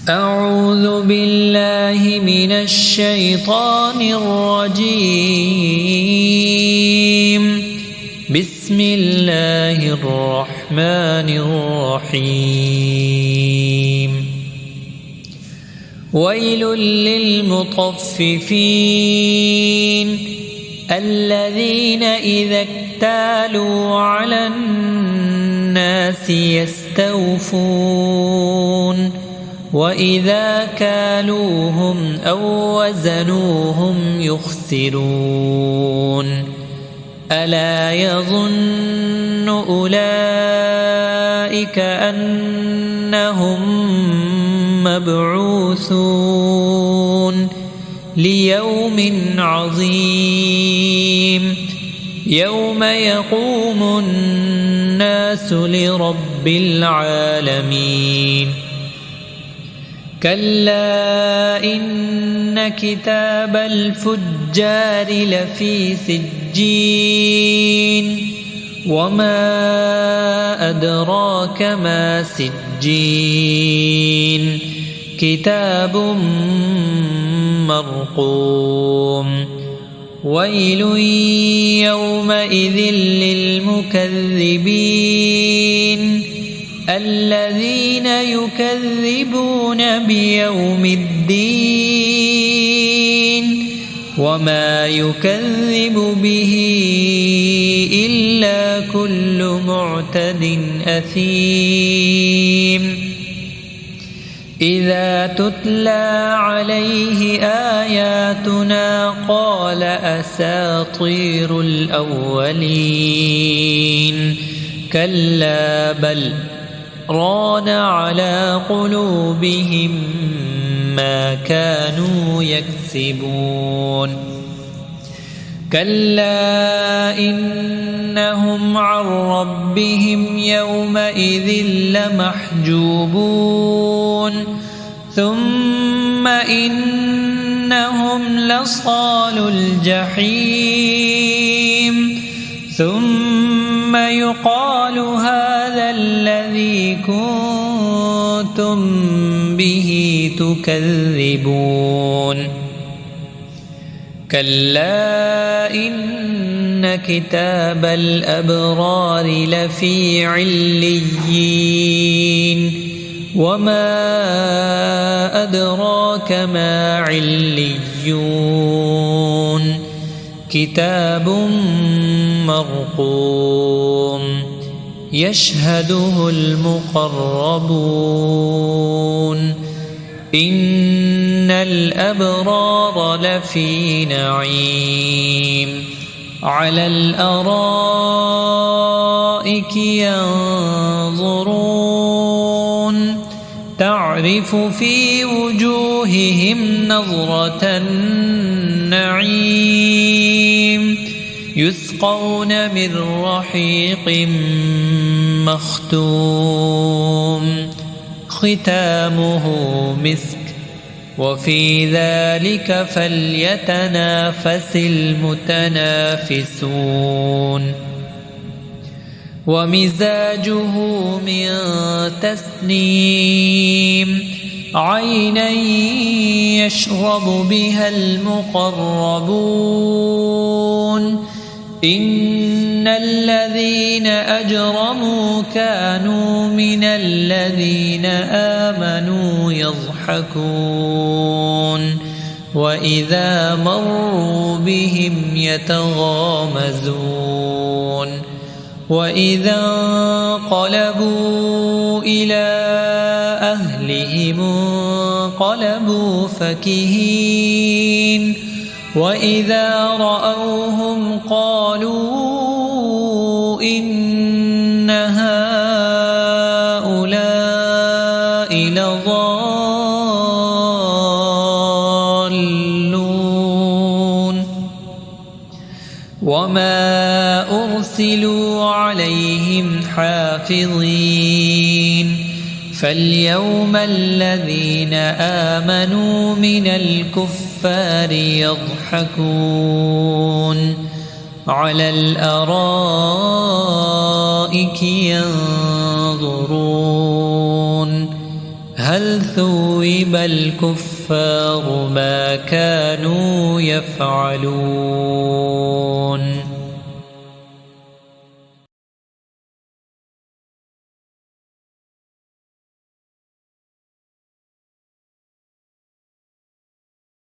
أعوذ بالله من الشيطان الرجيم. بسم الله الرحمن الرحيم. ويل للمطففين الذين إذا اكتالوا على الناس يستوفون وإذا كالوهم أو وزنوهم يخسرون. ألا يظن أولئك أنهم مبعوثون ليوم عظيم يوم يقوم الناس لرب العالمين. كلا إن كتاب الفجار لفي سجين وما أدراك ما سجين كتاب مرقوم. ويل يومئذ للمكذبين الذين يكذبون بيوم الدين وما يكذب به إلا كل معتد أثيم. إذا تتلى عليه آياتنا قال أساطير الأولين. كلا بل ران على قلوبهم ما كانوا يكسبون. كلا إنهم عن ربهم يومئذ لمحجوبون ثم إنهم لصال الجحيم ثم يقال هذا الذي كنتم به تكذبون. كلا إن كتاب الأبرار لفي عليين وما أدراك ما عليون كتاب مرقوم يشهده المقربون. إن الأبرار لفي نعيم على الأرائك ينظرون تعرف في وجوههم نظرة النعيم يسقون من رحيق مختوم ختامه مسك وفي ذلك فليتنافس المتنافسون. ومزاجه من تسنيم عينا يشرب بها المقربون. إن الذين أجرموا كانوا من الذين آمنوا يضحكون وإذا مروا بهم يتغامزون وإذا انقلبوا إلى أهلهم انقلبوا فكهين وإذا رأوهم قالوا إن هؤلاء لضالون. وما أرسلوا عليهم حافظين فاليوم الذين آمنوا من الكفار يضحكون على الأرائك ينظرون هل ثوب الكفار ما كانوا يفعلون